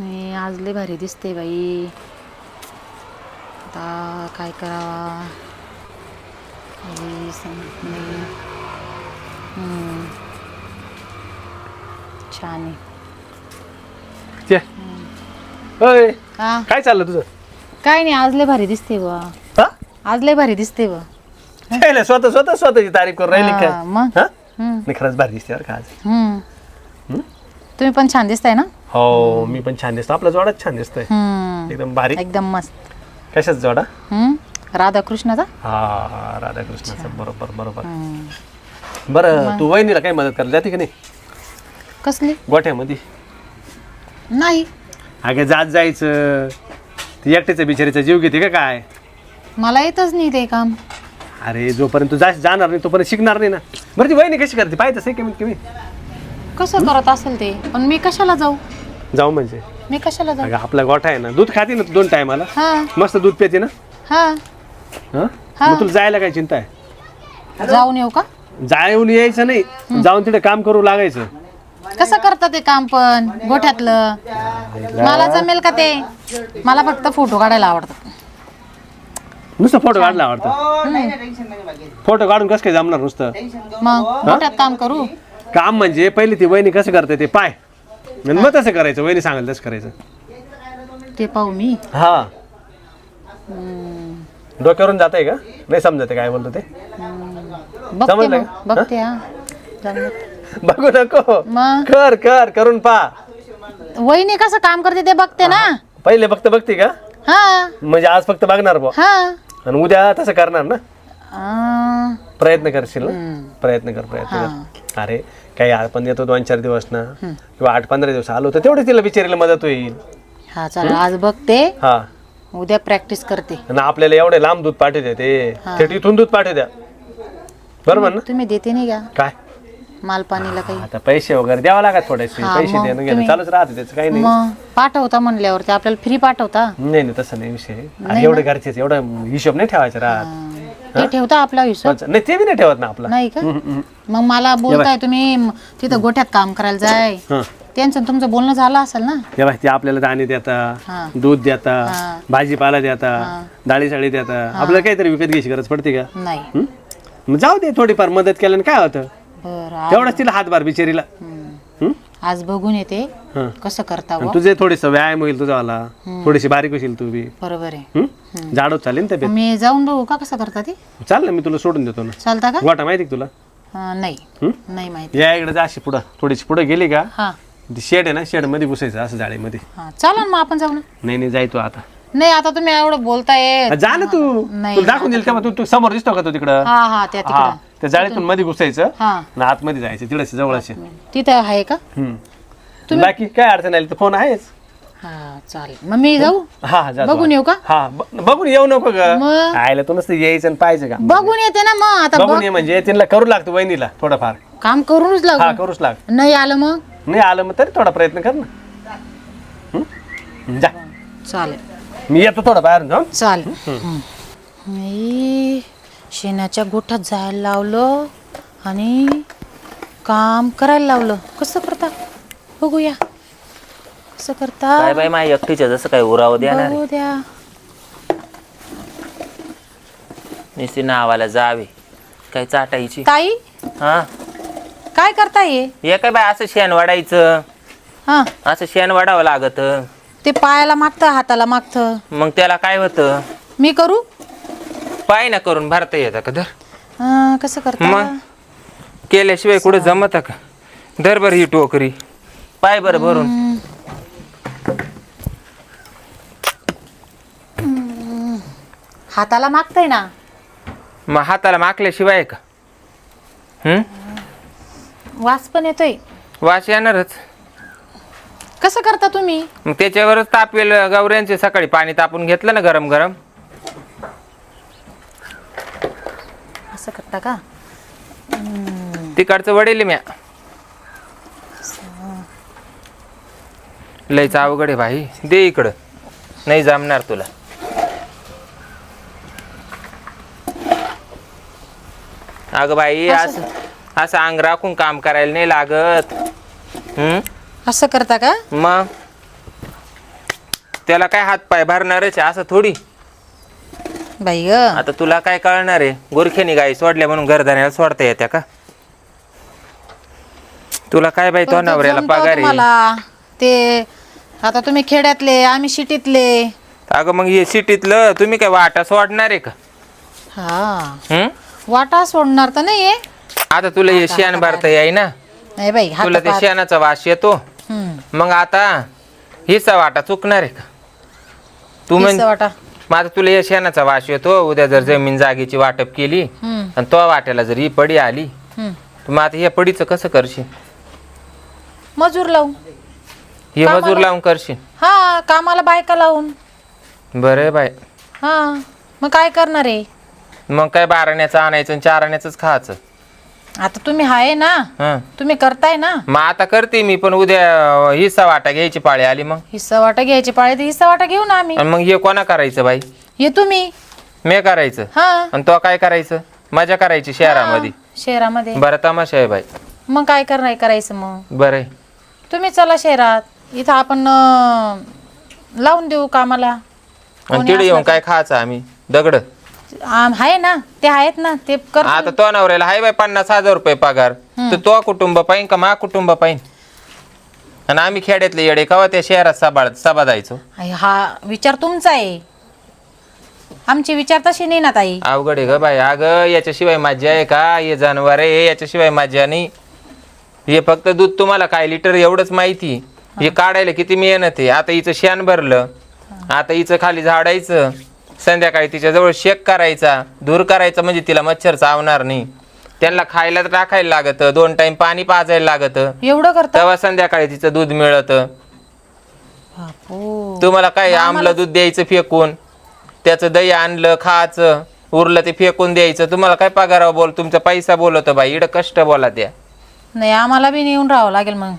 आज लय भारी दिसते बाई. आता काय करावा काही समजत नाही. छान आहे. होय हा काय चाललं तुझं? काय नाही, आज लय भारी दिसते बा. हा आज लय भारी दिसते बा. नाही, स्वतःची तारीफ करून राहिली काय? मग हा नाही, खरंच भारी दिसते बरं का आज. तुम्ही पण छान दिसताय ना. हो मी पण छान दिसतो. आपला जोडाच छान दिसतोय. एकदम भारी. एकदम मस्त. कशाच जोडा? राधाकृष्णाचा. हा राधाकृष्णाचा. बरोबर बरोबर. बरं तू वहिनीला काही मदत करायला जाते की नाही कसली? गोठ्यामध्ये? नाही, अगे जात जायचं. ती एकट्याचा बिचारीचा जीव घेते का काय? मला येतच नाही ते काम. अरे जोपर्यंत तू जाणार नाही तोपर्यंत शिकणार नाही ना. बरं ती वहिनी कशी करते पाहिजे आहे कमीत कमी. कसं करत असेल ते, पण मी कशाला जाऊ? जाऊ म्हणजे मी कशाला जाऊ? अगं आपला गोठा आहे ना. दूध खाते ना तू 2 टायमाला. हा मस्त दूध पिते ना. हा हा मग तुला जायला काय चिंता आहे? जाऊन येऊ का? जाऊन यायचं नाही, जाऊन तिथे काम करू लागायचं. कसं करता ते काम पण गोठ्यातलं? मला जमेल का ते? मला फक्त फोटो काढायला आवडतात. नुसतं फोटो काढला आवडतं? फोटो काढून कसं काय जमणार नुसतं? मग गोठ्यात काम करू. काम म्हणजे पहिले ती वहिनी कसं करते ते पाय, आणि मग तसं करायचं. वहिनी सांगाल तसं करायचं. ते पाहू मी. हा डोक्यावरून जात आहे का? नाही समजते काय बोलतो ते. बघते समजलं मग, का? बघते. हा जमलं. बघू नको. मग करून पा. वहिनी कसं काम करते ते बघते ना. पहिले फक्त बघते का? हा म्हणजे आज फक्त बघणार बुवा, हा आणि उद्या तसं करणार ना. प्रयत्न करशील ना. हम्म. प्रयत्न कर. अरे काही आपण येतो 2-4 दिवस ना, किंवा 8-15 दिवस आलो तर तेवढे तिला बिचारीला मदत होईल. हा चला, आज बघते, हा उद्या प्रॅक्टिस करते. आणि आपल्याला एवढे लांब दूध पाठवू ते थेट इथून दूध पाठवू द्या. बरोबर ना? तुम्ही देते नाही का काय मालपाणीला काही? आता पैसे वगैरे द्यावा लागत थोडेसे. हा, पैसे मग देणं घेणं तुम्ही- चालूच राहते, त्याचं काही नाही. मग पाठवता म्हणल्यावरती आपल्याला फ्री पाठवता. नाही नाही तसं नाही विषय. अरे एवढे घरचेच एवढं हिशोब नाही ठेवायचा राहत. ते ठेवता आपला हिशोब. नाही ते बी नाही ठेवत ना आपला. नाही का? मग मला बोलताय तुम्ही तिथं गोठ्यात काम करायला जाय. त्यांचं तुमचं बोलणं झालं असेल ना. तेव्हा ते आपल्याला दाणे देता, हा. दूध देता, हा. भाजीपाला देता, डाळी साळी देता. आपल्याला काहीतरी विकत घ्यायची गरज पडते का? नाही. मग जाऊ दे, थोडीफार मदत केल्याने काय होतं? बरं तेवढाच तिला हातभार बिचारीला. आज बघून येते हं. कसं करता आणि बुवा. तुझे थोडेस व्यायाम होईल तुझावाला. थोडीशी बारीक होशील तू बी. बरोबर आहे. जाडो चालेल तब्येत. मी जाऊन बघू का कसं करता ते? चाल ना, मी तुला सोडून देतो ना. चालता का? गोठा माहिती का तुला? नाही, नाही माहिती. या इकडे जा अशी पुढं, थोडीशी पुढे गेली का हा शेड आहे ना, शेड मध्ये घुसायचं असं जाळीमध्ये. हा चालेल, मग आपण जाऊ ना. नाही जाय तू आता. नाही, आता तुम्ही एवढं बोलताय. जा ना तू. नाही. तुला दाखवून देईल का मग? तू समोर दिसतो का तू तिकडं? हा हा त्या हा तिकडं. त्या जाळीतून मध्ये घुसायचं हा आणि आतमध्ये जायचं. तिकडे जवळचे. तिथं आहे का? बाकी काय अडचण आली तर फोन आहेच. हा चालेल, मग मी जाऊ. हा जा तू. बघून येऊ का? हा बघून येऊ नको ग. मग? आयला तू नसतं यायचं आणि पाहिजे का? बघून येते ना मग. आता बघून ये म्हणजे तिला करू लागतो वहिनीला थोडंफार. काम करूनच हा लागू. करूच लाग. नाही आलं मग नाही आलं मग तरी थोडा प्रयत्न कर ना. जा चालेल. मी येतो थोडा बाहेर जाऊन. चालेल. मी शेणाच्या गोठ्यात जायला लावलं आणि काम करायला लावलं. कसं करता बघूया. कसं करता काय बाई माझ्या एकटीच्या जसं काय उराव देणार बघू द्या. नुसती नावाला जावे काय चाटायची. ताई हा काय करता ये? हे काय बाय असं शेण वाढायचं. हा असं शेण वाढावं लागत. ते पायाला मागतं, हाताला मागतं. मग त्याला काय होतं? मी करू? पाय ना करून भरता येतं का? धर. कसं करता? मग केल्याशिवाय कुठे जमत का? धर बरं ही टोकरी. पाय बरं भरून. हाताला मागतय ना. मग हाताला माकल्याशिवाय का? वास पण येतोय. वास येणारच. कसं करता तुम्ही? मग त्याच्यावरच तापवेल गौऱ्यांचे. सकाळी पाणी तापून घेतलं ना गरम गरम. असं करता का? तिकडचं वडेल म्या. लयच अवघड आहे भाई. दे इकडं. नाही जमणार तुला. अगं बाई असं असं अंग राखून काम करायला नाही लागत. असं करता का? मग त्याला काय हात पाय भरणारच आहे, असं थोडी. बाई ग आता तुला काय कळणार आहे, गुरख्यानी गाई सोडल्या म्हणून घरदाण्याला सोडता येत्या का? तुला काय बाई तो नवऱ्याला पगार आहे. मला ते आता तुम्ही खेड्यातले आम्ही सिटीतले. अगं मग हे सिटीतलं तुम्ही काय वाटा सोडणार आहे का? हा वाटा सोडणार तर नाहीये. आता तुला हे शेण भरता येई ना, नाही बाई तुला ते शेणाचा वास येतो. मग आता हिचा वाटा चुकणार आहे का तू? वाटा मग आता तुला या शेणाचा वास येतो. उद्या जर जमीन जागेची वाटप केली आणि तो वाट्याला जर ही पडी आली तर मग आता या पडीचं कसं करशील? मजूर लावून. हे मजूर लावून करशील? हा कामाला बायका लावून. बरं बाय. हा मग काय करणार आहे? मग काय 12 आण्याचं आणायचं आणि 4 आण्याचंच खायचं. आता तुम्ही आहे ना, हं. तुम्ही करताय ना. मग आता करते मी, पण उद्या हिस्सा वाटा घ्यायची पाळी आली मग हिस्सा वाटा घ्यायची पाळी तर हिस्सा वाटा घेऊ ना आम्ही. आणि मग हे कोणा करायचं बाई? हे तुम्ही. मी करायचं हा आणि तो काय करायचं? मजा करायची शहरामध्ये. शहरामध्ये बरं तमाशा आहे बाई. मग काय करायचं मग? बरं आहे. तुम्ही चला शहरात, इथं आपण लावून देऊ कामाला. आणि तिकडे येऊन काय खायचं आम्ही? दगड आहे ना, ते आहेत ना, ते कर. आता तो नवऱ्याला हाय बाई 50,000 रुपये पगार, तर तो कुटुंब पाहिन का मा कुटुंब पाहिन? आणि आम्ही खेड्यातले येडे कवा त्या शहरात सभा जायचो? हा विचार तुमचा आहे, आमचे विचार तसे नाही ना ताई. अवघड आहे ग बाई. अगं याच्याशिवाय मज्जा आहे का? हे जनावर आहे याच्याशिवाय मज्जा नाही. हे फक्त दूध तुम्हाला काय लिटर एवढंच माहिती. हे काढायला किती मेहनत आहे. आता हिचं शेण भरलं, आता हिचं खाली झाडायचं, संध्याकाळी तिच्या जवळ शेक करायचा, धूर करायचा, म्हणजे तिला मच्छर चावणार नाही. त्यांना खायला तर टाकायला लागत, 2 टाइम पाणी पाजायला लागत, एवढं करता? तेव्हा संध्याकाळी तिचं दूध मिळत. तुम्हाला काय आमलं दूध द्यायचं फेकून, त्याचं दही आणलं खायचं, उरलं ते फेकून द्यायचं. तुम्हाला काय पगारावर बोल, तुमचा पैसा बोलतो बाई. इकडं कष्ट बोला त्या. नाही आम्हाला बी नेऊन राहावं लागेल मग.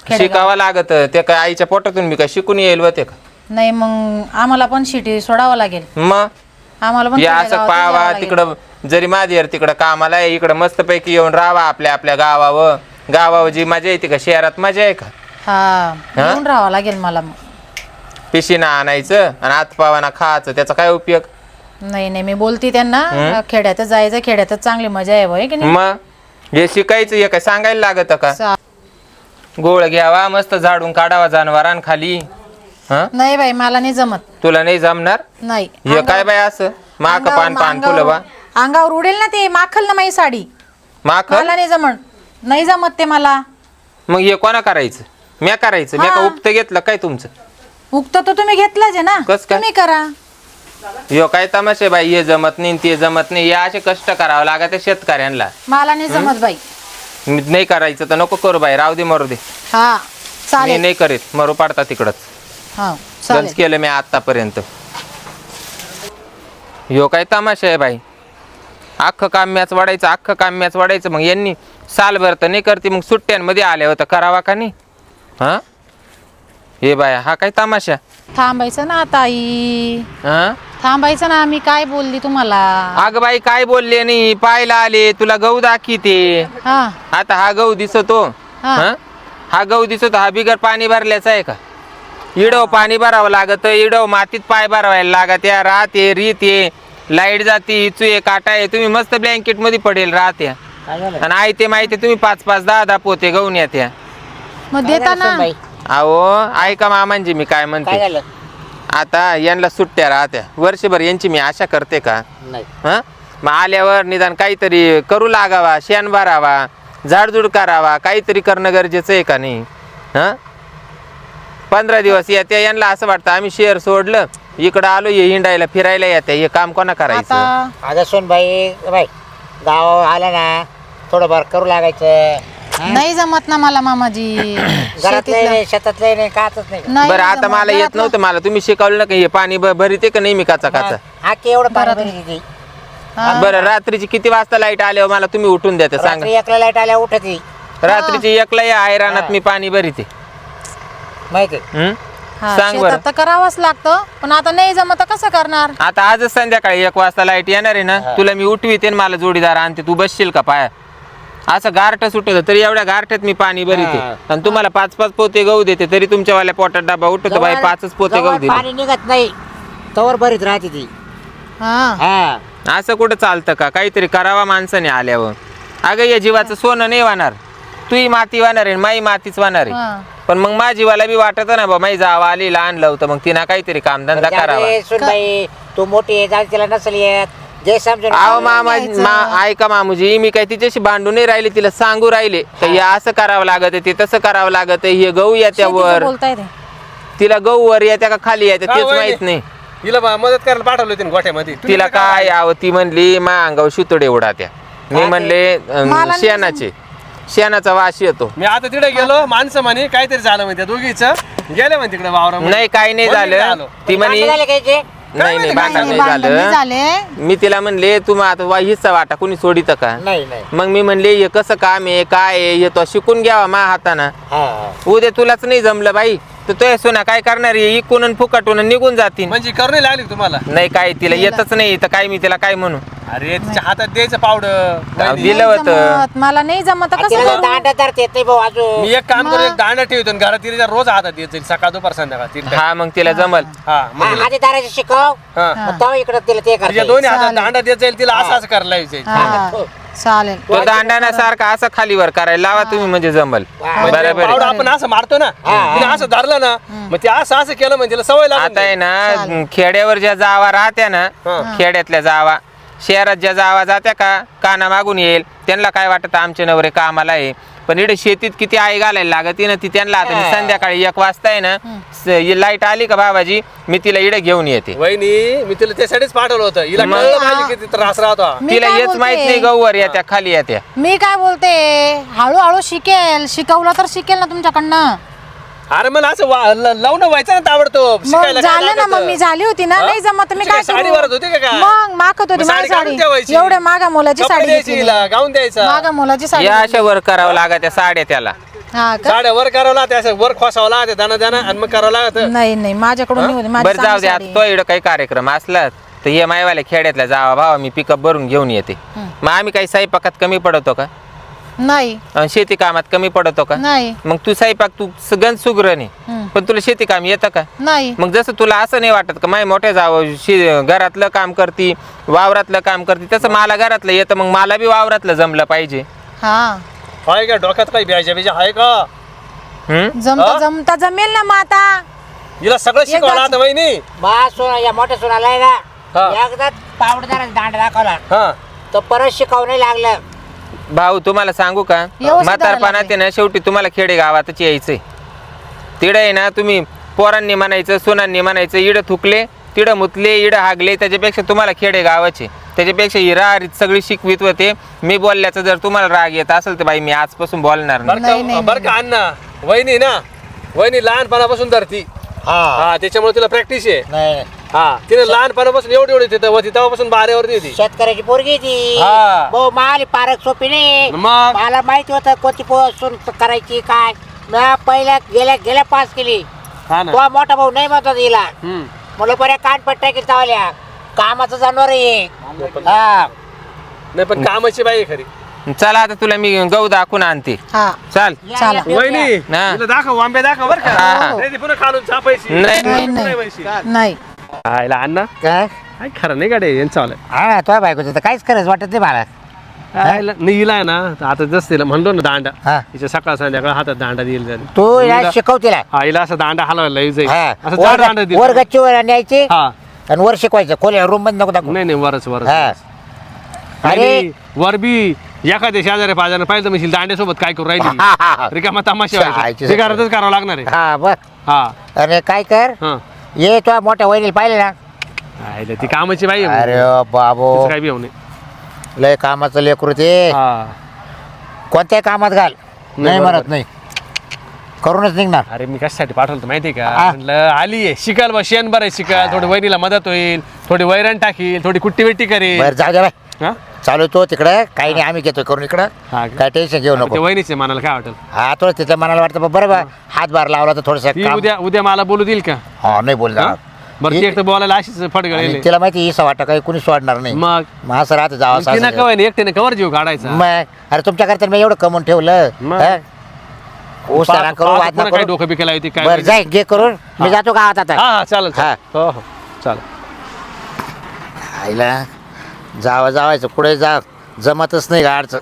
शिकावं लागत. ते काय आईच्या पोटातून मी काय शिकून येईल होते का? नाही मग आम्हाला पण शिटी सोडावं लागेल. मग आम्हाला पण या असं पावा तिकडं, जरी माझ्यावर तिकडं कामाला आहे, इकडं मस्तपैकी येऊन राहावा आपल्या गावावर जी मजा येते का शहरात मजा आहे का? हा येऊन राहावं लागेल मला मग. पिशीना आणायचं आणि हातपावाना खायचं, त्याचा काय उपयोग? नाही मी बोलते त्यांना, खेड्यातच जायचं, खेड्यातच चांगली मजा आहे होय की नाही? मग हे शिकायचं, हे काय सांगायला लागत का? गोळ घ्यावा, मस्त झाडून काढावा जनावरां खाली. नाही बाई मला नाही जमत. तुला नाही जमणार? नाही. हे काय बाई असं माक पान फुलवा अंगावर उडेल ना ते, माखल ना माझी साडी. माखल मला नाही जमत ते मला. मग हे कोणा करायचं? म्या करायचं? म्या का उपत घेतलं काय तुमचं? उगत तर तुम्ही घेतलाच आहे ना, कस काय? तुम्ही करा. ह्यो काय तमाशे बाई, हे जमत नाही ते जमत नाही. या असे कष्ट करावं लागत शेतकऱ्यांना. मला नाही जमत बाई. मी नाही करायचं तर नको करू बाई, राहू दे मरू दे. हा मी चालेल. नाही करीत, मरू पाडता तिकडच. हा गंज चालेल. केलं मी आतापर्यंत. ह्यो काय तमाशा आहे बाई, अख्खं काम मॅच वाढायचं. मग यांनी सालभर तर नाही करते, मग सुट्ट्यांमध्ये आले होतं करावा का नाही? हा हे बाय, हा काय तमाशा? थांबायचं ना ताई, हा थांबायचं ना. मी काय बोलली तुम्हाला? अगं बाई काय बोलले नाही, पाहायला आले तुला गहू दाखीते. हा आता हा गहू दिसतो, हा. हा गहू दिसतो, हा बिगर पाणी भरल्याचा आहे का? इडव पाणी भरावं लागत, इडव मातीत पाय भरवायला लागत. या राहते रीत ये, लाईट जाते, इचू काटा आहे. तुम्ही मस्त ब्लँकेट मध्ये पडेल राहत्या, आणि आई ते माहिती तुम्ही 5-5, 10-10 पोते गहून येत्या. मग देता ना. अहो ऐका मामांजी, मी काय म्हणते, आता यांना सुट्ट्या राहत्या वर्षभर, यांची मी आशा करते का? हा मग आल्यावर निदान काहीतरी करू लागावा, शेण भरावा, झाडझूड करावा, काहीतरी करणं गरजेचं आहे का नाही? हा 15 दिवस येत्या, यांना असं वाटतं आम्ही शहर सोडलं, इकडं आलो हे हिंडायला फिरायला येत्या. हे काम कोणा करायचं? आता सोन बाई गाव आला ना, थोडंफार करू लागायचं. नाही जमत ना मला मामाजी. घरातलं नाही, शेतातलं नाही, काचच नाही. नाही बरं आता जमत. मला येत घरातलं- नव्हतं, मला तुम्ही शिकवलं ना का हे पाणी भरीते का नाही मी काचा हा की एवढं पाणी भरली ती. हा. बरं रात्रीची किती वाजता लाईट आल्यावर मला तुम्ही उठून द्या सांगा. रात्री एकला लाईट आल्या उठती रात्रीची एकला या आयरानात मी पाणी भरीते. माहिती. हा, सांग बरं. शेतात तर करावंच लागतं, पण आता नाही जमत तर कसं करणार? आता आजच संध्याकाळी 1 वाजता लाईट येणार आहे ना, तुला मी उठवीते आणि मला जोडीदार आणते, तू बसशील का पाया? असं गारठ सुटत तरी एवढ्या गारठ्यात मी पाणी भरीते हा. आणि तुम्हाला 5-5 पोते गहू देते तरी तुमच्यावाल्या पोटात डबा उठतो बाई 5च पोते गहू जवळ पाणी दिले निघत नाही तवर भरीत राहते ती. हा हा असं कुठं चालतं का काहीतरी करावा माणसाने आल्यावर. अगं या जीवाचं सोनं नाही वाहणार तुही माती वाहणार आहे माई मातीच वाहणार आहे हा. पण मग माझ्या जीवाला बी वाटत ना बा माई जावा आली लहान लावतं मग तिनं काहीतरी कामधंदा करावा. सुनबाई तू मोठी आहे जाऊ तिला नसेल येत जे समजून अहो ऐका मामूजी मी काय तिच्याशी भांडून नाही राहिले तिला सांगू राहिले तर हे असं करावं लागत ते तसं करावं लागत हे गहू येत्या शेतीचं वर बोलताय ते. तिला गहू वर येत्या का खाली येत्या तेच माहित नाही. हिला मदत करायला पाठवलं होती गोठ्यामध्ये. तिला काय यावं ती म्हणली मा अंगावर शितोडे उडात्या. मी म्हणले मला शेणाचे शेणाचा वास येतो. मी आता तिकडे गेलो माणसं म्हणे काहीतरी झालं म्हणते दोघीचं गेले म्हणे तिकडे वावरा नाही काही नाही झालं ती म्हणे नाही भांडण नाही भांडण नाही झालं. झाले. मी तिला म्हणले तुम्ही आता हिस्सा वाटा कुणी सोडित का नाही नाही मग मी म्हणले हे कसं काम आहे काय आहे हे तो शिकून घ्यावा मा हाताना हा उद्या तुलाच नाही जमलं बाई तर तो सोना काय करणार आहे इकून आणि फुकटून आणि निघून जातील. म्हणजे करून लागली का तुम्हाला. नाही काय तिला येतच नाही तर काय मी तिला काय म्हणू. अरे तिच्या हातात द्यायचं पावडं. दिलं नाही होतं जमत, मला नाही जमत तर कसं तिला करू? दांडा धरता येत नाही भाऊ अजून. मी एक काम करू एक दांडा ठेवतो आणि घरात तिला रोज हातात देत जाईल सकाळ दुपार संध्याकाळ 3 टाइम. हा मग तिला जमल. हा मग तिला- आधी दाराची शिकव हा. मग तेव्हा इकडे तिला ते तिच्या करते. दोन्ही हातात दांडा देत जाईल तिला असं असं करायला लावायचं. हा चालेल. तो दांडाना सारखा असं खालीवर करायला लावा तुम्ही म्हणजे जमल. म्हणजे बरोबर पावडं आहे. आपण असं मारतो ना तिने असं धरलं ना मग ते असं असं केलं म्हणजे तिला सवय लागत आता आहे ना खेड्यावर ज्या जावा राहत्या ना खेड्यातल्या जावा शहरात ज्या जावा जात्या का काना मागून येईल त्यांना काय वाटत आमचे नवरे कामाला आहे पण इकडे शेतीत किती आई घालायला लागते ना ती त्यांना आता मी संध्याकाळी 1 वाजता आहे ना लाईट आली का बाबाजी मी तिला इकडे घेऊन येते. वहिनी मी तिला त्यासाठीच पाठवलं होतं हिला कळलं पाहिजे किती त्रास राहतो. मी तिला काय हेच बोलते? माहित नाही गहूवर येत्या खाली येत्या. मी काय बोलते हळूहळू शिकेल शिकवलं तर शिकेल ना तुमच्याकडनं. अरे मला असं लावून व्हायचं ना ताबडतोब मग शिकायला काय झालं ना लागायचं? मग मी झाली होती ना हा? नाही जमत तर मी तुझी काय साडी करू? वरत होती का काय? मग मागत होती मग मला साडी काढून साडी ठेवायची. एवढ्या मागा मोलाची कपडे साडी द्यायची घेतली हिला, गाऊन द्यायचा मागा मोलाची साडी या अशा वर करावं लागत त्या साड्या त्याला. हा का साड्या वर करावं लागते असं वर खोसावं लागते दाना दाना आणि मग करावं लागत. नाही नाही माझ्याकडून नाही होती माझी बरं जाऊ चांगली दे साडी आता तो इकडं काही कार्यक्रम असला तर ये मायवाल्या खेड्यातल्या जावा भावा मी पिकअप भरून घेऊन येते. मग आम्ही काही स्वयंपाकात कमी पडतो का नाही आणि शेती कामात कमी पडतो का. नाही मग तू स्वयंपाक तू सगळं सुग्रणी पण तुला शेती काम येतं का. नाही मग जसं तुला असं नाही वाटत का माय मोठे जावं घरातलं काम करती वावरातलं काम करती तसं मला घरातलं येतं मग मला बी वावरातलं जमलं पाहिजे. हा आहे का डोक्यात काही ब्याजा बिजा आहे का. जमता जमता जमेल ना मग आता. हिला सगळं शिकवलं आता वहिनी. बा सोना या मोठ्या सोनाला आहे हा. ना एकदा पावडर दांडा दाखवला हा तर परत शिकवू नाही लागलं. भाऊ तुम्हाला सांगू का व्यवस्थित म्हातारपणात करायला आहे ना शेवटी तुम्हाला खेडेगावातच यायचंय. तिडं आहे ना तुम्ही पोरांनी म्हणायचं सोनांनी म्हणायचं इडं थुकले तिडं मुतले इडं हागले त्याच्यापेक्षा तुम्हाला खेडेगावाचे त्याच्यापेक्षा ही राहरीत सगळी शिकवित होते. मी बोलल्याचं जर तुम्हाला राग येत असेल तर बाई मी आजपासून बोलणार नाही. बरं का अण्णा वहिनी ना वहिनी लहानपणापासून धरती. हा हा त्याच्यामुळे तिला प्रॅक्टिस आहे. नाही हा तिने लहानपणापासून एवढी तिथं होती तेव्हापासून बाऱ्यावरती होती. शेतकऱ्याची पोरगी ती हा. भाऊ माल पारक सोपी नाही. मग मला माहिती होतं कोणती पोस्ट करायची काय मी पहिल्या गेल्या पास केली. हा ना तो मोठा भाऊ नाही म्हणतो तिला हम्म. मला बऱ्या कानपट्ट्या की चावल्या कामाचं जनावर आहे. हा नाही पण कामाची बाई आहे खरी. चला आता तुला मी गहू दाखवून आणते. हा चाल चला. वहिनी हा. तिला दाखव आंबे दाखव बरं का. हा, हा. नाही ती पुन्हा खालून चापायची. नाही, नाही, पुन्हा नाही. व्हायची. नाही आयला अण्णा काय काय खरं नाही गाडी यांचं आलं. हा तो बायकोचं तर काहीच करायचं वाटत नाही मला. नाही हिला आहे ना आता जस तिला म्हणलो ना दांडा हा. तिच्या सकाळ संध्याकाळ हातात दांडा देईल जाईल. तू या शिकव तिला. हा हिला असं दांडा हलवायला जाईल हा. असं जाड दांडा देईल. वर गच्ची वर न्यायची हा आणि वर शिकवायचं खोल्या रूम मध्ये नको दाखवू. नाही नाही वरच वरच हा अरे अरे वर बी एखाद्या शेजारी पाजाने पाहिजे म्हणशील दांड्यासोबत काय करू हा, हा, राहिली हा. रिकामा तमाशा शाळेची व्हायचा. ते घरातच करावं लागणार आहे. हा बघ हा अरे काय कर हा ये तो मोठ्या वहिनीला पाहिले ना. आयला ती कामाची बाई आहे. अरे बाबो तिचं काय बी होऊ नये. लय कामाचं लेकरू ते हा कोणत्याही कामात घाल नाही बरोबर. म्हणत नाही करूनच निघणार. अरे मी कशासाठी पाठवलं माहितीये का हा. म्हटलं आली आहे शिकाल बा शेण बरं शिकाल थोडी वहिनीला मदत होईल थोडी वैरण टाकील थोडी कुट्टी वेट्टी करेल. बरं जाऊ दे बाय हा चालू तो तिकडं काही नाही आम्ही घेतो करून इकडं हा का? काय टेन्शन घेऊ ते नको. वहिनीचे मनाला काय वाटेल. हा थोडं तिथं मनाला वाटतं बरं हातभार लावला तर थोडस ती उद्या उद्या मला बोलू देईल का. हा नाही बोल हा? बरं ती एक तर बोलायला अशीच आणि फडगळेल तिला माहिती इसा वाटा काही कुणी सोडणार नाही. मग मग असं राहतं जावं तिनं सासू. कवाय एकट्याने कवर जीव काढायचा मग अरे तुमच्याकरता मी एवढं कमवून ठेवलं. मग? हं? ऊस त्याला करू वाद पुन्हा नको काही करू. डोकं बिकायला होती काय बरं माहिती. जाय घे करून मी जातो गावात आता. हा चालेल हा. हो हो चालेल. आईला जावायचं पुढे जा जमतच नाही गाडचं.